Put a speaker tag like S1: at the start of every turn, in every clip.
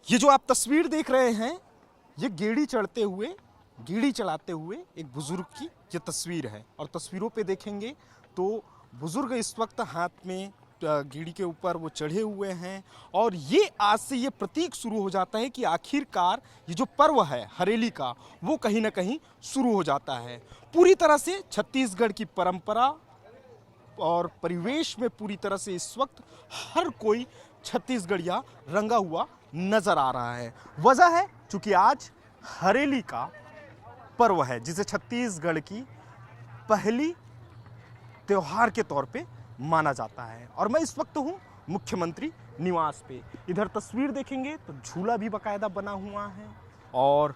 S1: ये जो आप तस्वीर देख रहे हैं, ये गेड़ी चलाते हुए एक बुजुर्ग की ये तस्वीर है। और तस्वीरों पे देखेंगे तो बुजुर्ग इस वक्त हाथ में गेड़ी के ऊपर वो चढ़े हुए हैं। और ये आज से ये प्रतीक शुरू हो जाता है कि आखिरकार ये जो पर्व है हरेली का, वो कहीं ना कहीं शुरू हो जाता है। पूरी तरह से छत्तीसगढ़ की परंपरा और परिवेश में पूरी तरह से इस वक्त हर कोई छत्तीसगढ़िया रंगा हुआ नजर आ रहा है। वजह है चूंकि आज हरेली का पर्व है, जिसे छत्तीसगढ़ की पहली त्योहार के तौर पे माना जाता है। और मैं इस वक्त हूँ मुख्यमंत्री निवास पे। इधर तस्वीर देखेंगे तो झूला भी बाकायदा बना हुआ है और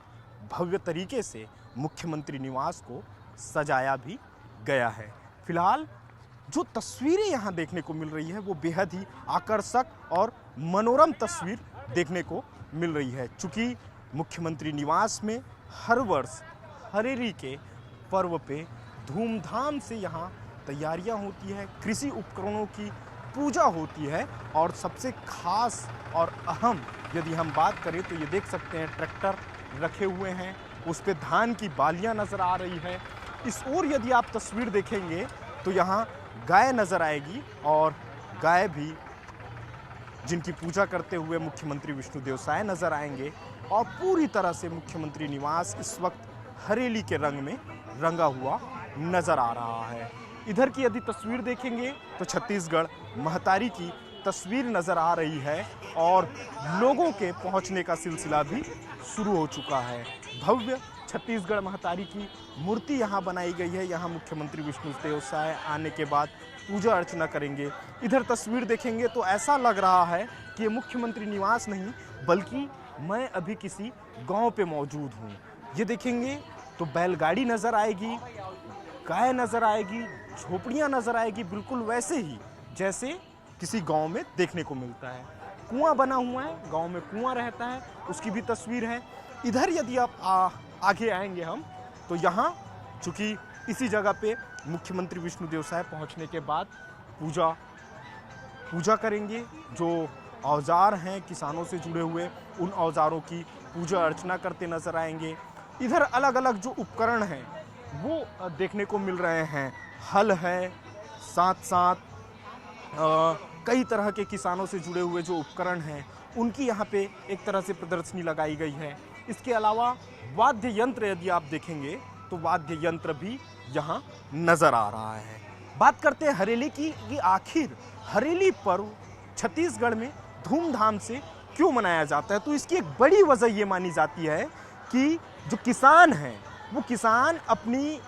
S1: भव्य तरीके से मुख्यमंत्री निवास को सजाया भी गया है। फिलहाल जो तस्वीरें यहाँ देखने को मिल रही है वो बेहद ही आकर्षक और मनोरम तस्वीर देखने को मिल रही है। चूँकि मुख्यमंत्री निवास में हर वर्ष हरेली के पर्व पे धूमधाम से यहाँ तैयारियां होती है, कृषि उपकरणों की पूजा होती है। और सबसे खास और अहम यदि हम बात करें तो ये देख सकते हैं ट्रैक्टर रखे हुए हैं, उस पे धान की बालियां नज़र आ रही है। इस ओर यदि आप तस्वीर देखेंगे तो यहाँ गाय नज़र आएगी और गाय भी जिनकी पूजा करते हुए मुख्यमंत्री विष्णुदेव साय नज़र आएंगे। और पूरी तरह से मुख्यमंत्री निवास इस वक्त हरेली के रंग में रंगा हुआ नज़र आ रहा है। इधर की यदि तस्वीर देखेंगे तो छत्तीसगढ़ महतारी की तस्वीर नज़र आ रही है और लोगों के पहुंचने का सिलसिला भी शुरू हो चुका है। भव्य छत्तीसगढ़ महतारी की मूर्ति यहाँ बनाई गई है। यहाँ मुख्यमंत्री विष्णुदेव साय आने के बाद पूजा अर्चना करेंगे। इधर तस्वीर देखेंगे तो ऐसा लग रहा है कि ये मुख्यमंत्री निवास नहीं बल्कि मैं अभी किसी गांव पे मौजूद हूँ। ये देखेंगे तो बैलगाड़ी नज़र आएगी, गाय नज़र आएगी, झोपड़ियाँ नज़र आएगी, बिल्कुल वैसे ही जैसे किसी गांव में देखने को मिलता है। कुआं बना हुआ है, गांव में कुआं रहता है, उसकी भी तस्वीर है। इधर यदि आप आगे आएंगे हम तो यहाँ चूँकि इसी जगह पे मुख्यमंत्री विष्णुदेव साय पहुँचने के बाद पूजा करेंगे। जो औजार हैं किसानों से जुड़े हुए, उन औजारों की पूजा अर्चना करते नज़र आएंगे। इधर अलग अलग जो उपकरण हैं वो देखने को मिल रहे हैं। हल है, साथ साथ कई तरह के किसानों से जुड़े हुए जो उपकरण हैं उनकी यहाँ पे एक तरह से प्रदर्शनी लगाई गई है। इसके अलावा वाद्य यंत्र यदि आप देखेंगे तो वाद्य यंत्र भी यहाँ नज़र आ रहा है। बात करते हैं हरेली की कि आखिर हरेली पर्व छत्तीसगढ़ में धूमधाम से क्यों मनाया जाता है। तो इसकी एक बड़ी वजह ये मानी जाती है कि जो किसान हैं वो किसान अपनी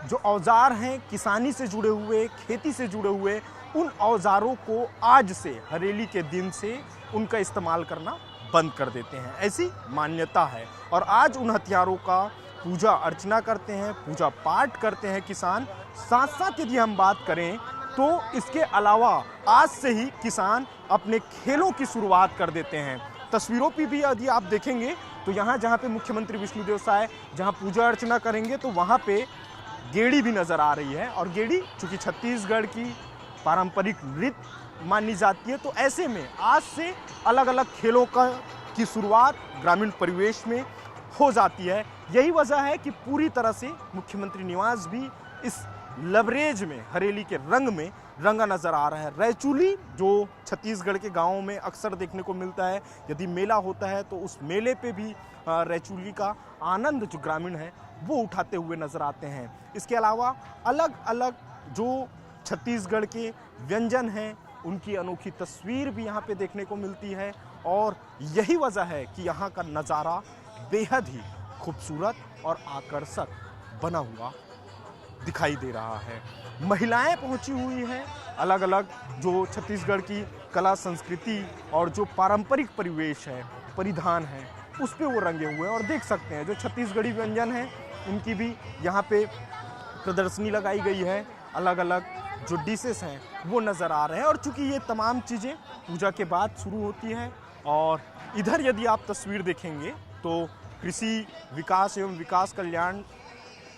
S1: जो औजार हैं किसानी से जुड़े हुए, खेती से जुड़े हुए, उन औजारों को आज से हरेली के दिन से उनका इस्तेमाल करना बंद कर देते हैं, ऐसी मान्यता है। और आज उन हथियारों का पूजा अर्चना करते हैं, पूजा पाठ करते हैं किसान। साथ साथ यदि हम बात करें तो इसके अलावा आज से ही किसान अपने खेलों की शुरुआत कर देते हैं। तस्वीरों पर भी यदि आप देखेंगे तो यहाँ जहाँ पे मुख्यमंत्री विष्णुदेव साय जहाँ पूजा अर्चना करेंगे तो वहाँ पे गेड़ी भी नज़र आ रही है। और गेड़ी चूँकि छत्तीसगढ़ की पारंपरिक नृत्य मानी जाती है, तो ऐसे में आज से अलग अलग खेलों की शुरुआत ग्रामीण परिवेश में हो जाती है। यही वजह है कि पूरी तरह से मुख्यमंत्री निवास भी इस लबरेज में हरेली के रंग में रंगा नज़र आ रहा है। रैचूली जो छत्तीसगढ़ के गांवों में अक्सर देखने को मिलता है, यदि मेला होता है तो उस मेले पे भी रैचूली का आनंद जो ग्रामीण है वो उठाते हुए नज़र आते हैं। इसके अलावा अलग अलग जो छत्तीसगढ़ के व्यंजन हैं उनकी अनोखी तस्वीर भी यहाँ पे देखने को मिलती है। और यही वजह है कि यहाँ का नज़ारा बेहद ही खूबसूरत और आकर्षक बना हुआ दिखाई दे रहा है। महिलाएं पहुंची हुई हैं, अलग अलग जो छत्तीसगढ़ की कला संस्कृति और जो पारंपरिक परिवेश है, परिधान है, उस पे वो रंगे हुए हैं। और देख सकते हैं जो छत्तीसगढ़ी व्यंजन हैं उनकी भी यहाँ पे प्रदर्शनी लगाई गई है। अलग अलग जो डिशेस हैं वो नज़र आ रहे हैं। और चूँकि ये तमाम चीज़ें पूजा के बाद शुरू होती हैं। और इधर यदि आप तस्वीर देखेंगे तो कृषि विकास एवं विकास कल्याण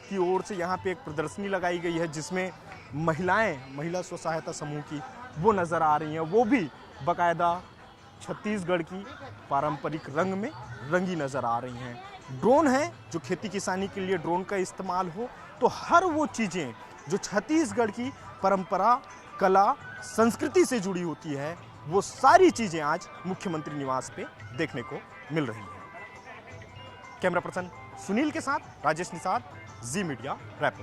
S1: की ओर से यहाँ पे एक प्रदर्शनी लगाई गई है जिसमें महिला स्व सहायता समूह की वो नज़र आ रही हैं। वो भी बाकायदा छत्तीसगढ़ की पारंपरिक रंग में रंगी नजर आ रही हैं। ड्रोन है जो खेती किसानी के लिए ड्रोन का इस्तेमाल हो, तो हर वो चीज़ें जो छत्तीसगढ़ की परंपरा, कला, संस्कृति से जुड़ी होती है, वो सारी चीज़ें आज मुख्यमंत्री निवास पे देखने को मिल रही हैं। कैमरा पर्सन सुनील के साथ राजेश निषाद, जी मीडिया, रायपुर।